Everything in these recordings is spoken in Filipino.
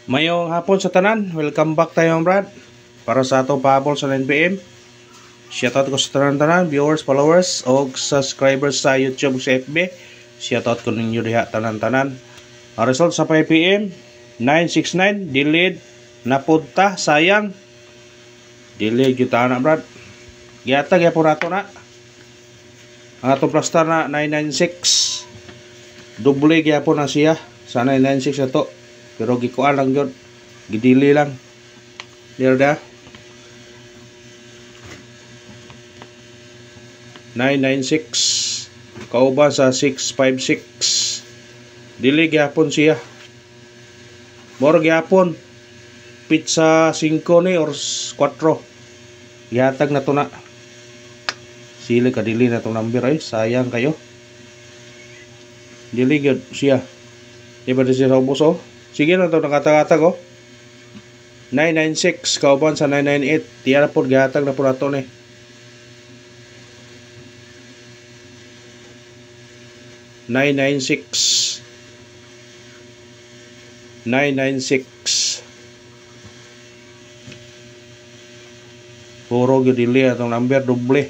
Mayong hapon sa tanan, welcome back tayo Brad para sa atong pahabol sa 9pm. Shoutout ko sa tanan-tanan, viewers, followers o subscribers sa YouTube sa FB. Shoutout ko ninyo diha tanan-tanan. Ang result sa 5pm 969 delayed napunta, sayang delayed gyud ta na Brad. Giatag gyapon nato na ang atong plastar na 996, doble gyapon na siya sa 996 ato. Pero gikuan lang yun, gidili lang. There da 996 kauban sa 656, dili gyapon siya. Moro gyapon pizza 5 ni or 4 gihatag na to na. Sili ka dili na tong number ay sayang kayo. Dili gyud siya. Di ba siya sa ubos oh? Sige na ito, nakatag-atag oh. 996 kauban sa 998. Tiyan na po, gihatag na po na ito eh. $996 puro gidili atong number doble.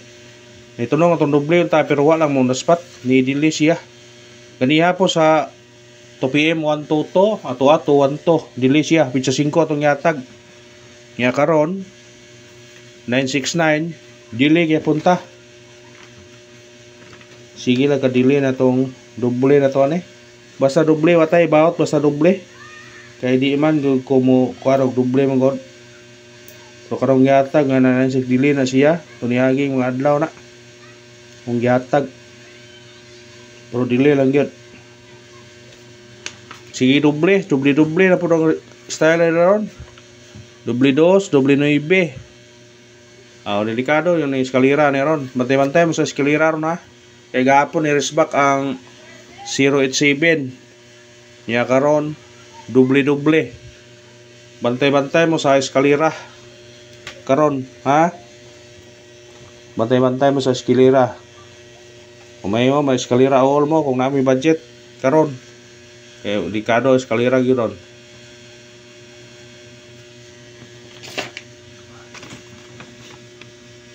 Ito nung atong doble yung pero wala lang mo na spot. Ni-dili siya. Ganiha po sa 2pm 122 ato 12 dili siya pizza 5 atong yatag nya karon 969 dili gyud punta. Sige lang ka dili na tong doble na to ani. Basta doble watay bawat basta doble kay di man ko mo kuarog doble man god. So karong yatag nga 996 dili na siya tunihaging mga adlaw na kung yatag pero dili lang gyud. Sige doble na po ang style na ron. Doble 2, doble 9. Delikado yung eskalera na ron. Bantay-bantay mo sa eskalera ron ha. Kaya gahapon ni-resback ang 087. Niya karon doble. Bantay-bantay mo sa eskalera. Karon ha. Bantay-bantay mo sa eskalera. Kung may eskalera all mo kung nami budget karon. Delikado eskalera gyud.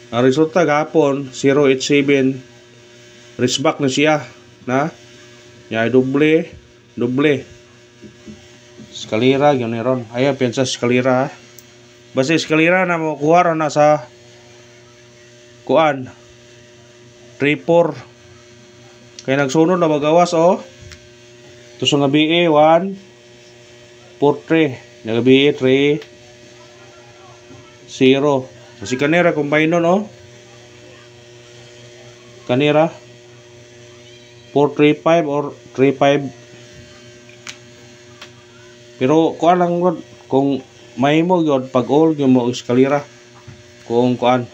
Ang resulta gahapon 087 resback na siya na nya doble eskalera gyud ni ron. Aya pensa eskalera. Basta eskalera na mo kuha na sa kuan 3-4 kay nagsunod na magawas oh. Ito sa nga BA 1 4-3 nga BA 3 0. Kasi kanira combine nun oh. Kanira 4-3-5 or 3-5. Pero kuan lang kung may mo yun pag all yung mo eskalera kung kuan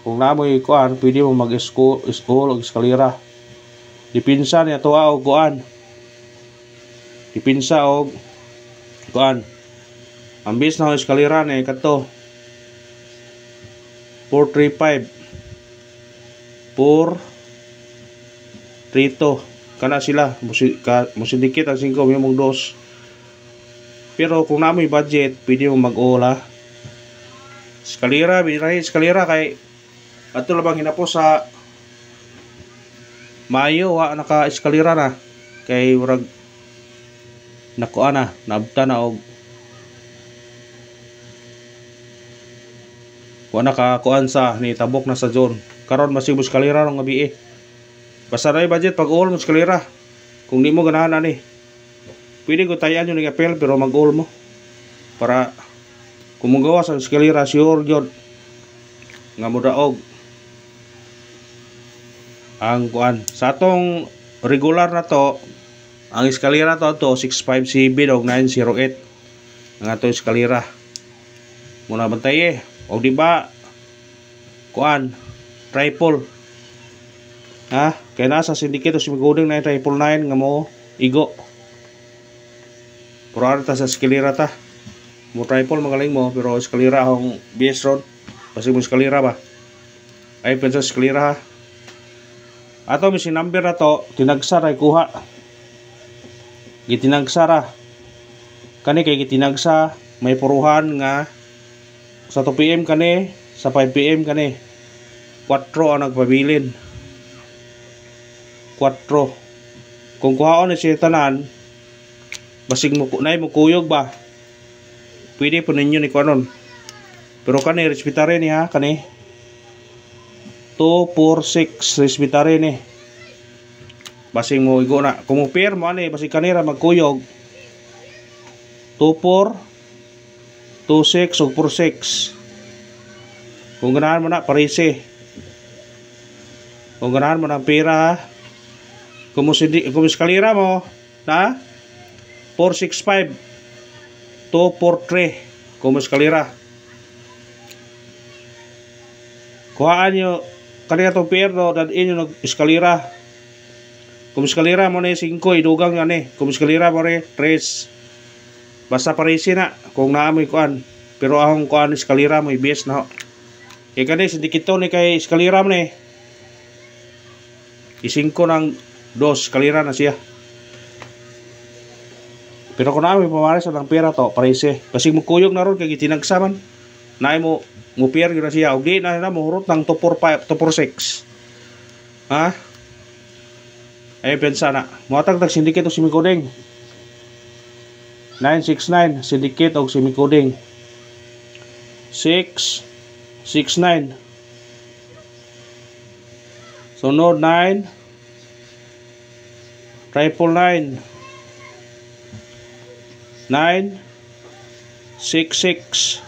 kung namoy kuan pwede mo mag-school o eskalera. Dipinsa niya to og kuan. Dipinsa og kuan. Ang bis na eskalera ni kadto 435 432 kana sila musindikit ang 5 mong 2. Pero kung namoy budget pwede mo mag-ola eskalera birahe eskalera kay ato labang hinapos sa Mayo wa naka-eskalera na kay urag nakuha na naabta na og wa nakakuan sa ni tabok na sa zone. Karon masig mo eskalera nga BA. Basta na budget pag all mo eskalera. Kung di mo ganahan ani pwede ko tayan yung nag-apel pero mag-all mo para kung mo gawa sa eskalera sure gyud nga mo daog ang kuan sa atong regular na to. Ang eskalera to 657 og 908 ang atong eskalera muna bantay o di ba kuan triple kay nasa syndicate si migoding na triple 9 nga mo igo pero ta sa eskalera ta mo triple magaling mo pero eskalera hong BS road kasi mo eskalera ba ay pensa eskalera ha. Ato misi number na to tinagsara kuha. Gitinagsara Kani kay gitinagsa may puruhan nga sa 2 PM kani, sa 5 PM kani 4 ang nagpabilin. 4. Kung kuhaon ni siya tanan, basig mo nay mo kuyog ba? Pwede po ninyo ni kuanon. Pero kani respetare ni ha kani 2, 4, 6 respetare ni. Basig mo igo na. Kung mo pair mo ani basig kanira magkuyog 2, 4, 2, 6 o 4, 6. Kung ganahan mo na parisi. Kung ganahan mo ng pera ha. Kung eskalera mo na 4, 6, 5 2, 4, 3 kung eskalera. Kuhaan nyo kanina itong perno dan inyo nag-eskalera. Kung eskalera mo na 5 idugang yan eh. Kung eskalera mo na 3 basta parisi na kung naamoy kuan. Pero ahong kuan eskalera mo ibes na ho. E kani sindikito ni kay eskalera mo na eh. I5 ng 2 eskalera na siya. Pero kung naamoy pamaris ng pera to parisi. Kasi mo kuyog na ron kay gitinagsaman. Naay mo pier yun na siya. O di na muhurot ng 2, 4, 5, 2, 4, 6. Ha? Ay pensa na. Muatag syndicate o semikoding. 969 syndicate o semikoding. 669. Sunod 9 999 966.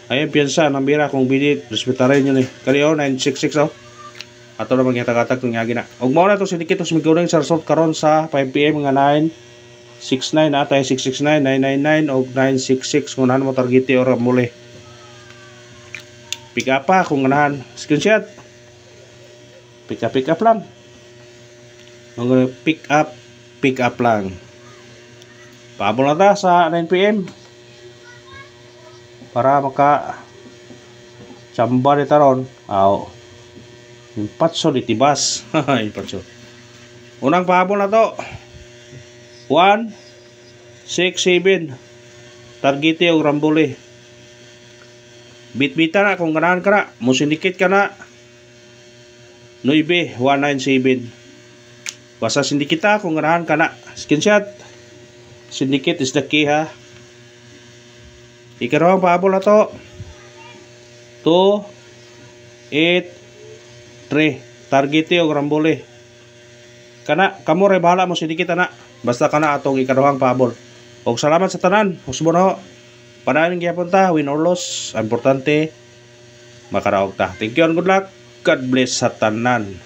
Ayun piyansa nambira kung binit respetare nyo ni kaniyo 966 oh. Ato na maghihatag-hatag itong yagi na. Huwag mo na itong syndicate o semikoding sa result karon sa 5 PM nga 969 atay 669 999 o 966 kung nahan mo targeti o muli. Pick up pa kung nahan screenshot. Pick up lang. Pick up lang. Paabol na ta sa 9 PM para maka chamba ni taron. Aw. Impatso ditibas. Impatso. Unang pahabol na to. 1, 6, 7. Targete o rambole. Bit-bita na kung ganahan ka na. Musindikit ka na. 9, 197. Basta sindikita kung ganahan ka na. Screenshot. Syndicate is the key ha. Ikarawang pahabol na to. 2, 8, 3. Targete o rambole. Kana, kamo rin bahala mo syndicate na. Basta kana atong ikarawang pahabol. Og salamat sa tanan. Husbo na ho. Panahin gyapon ta, win or loss. Importante makaraog ta. Thank you and good luck. God bless sa tanan.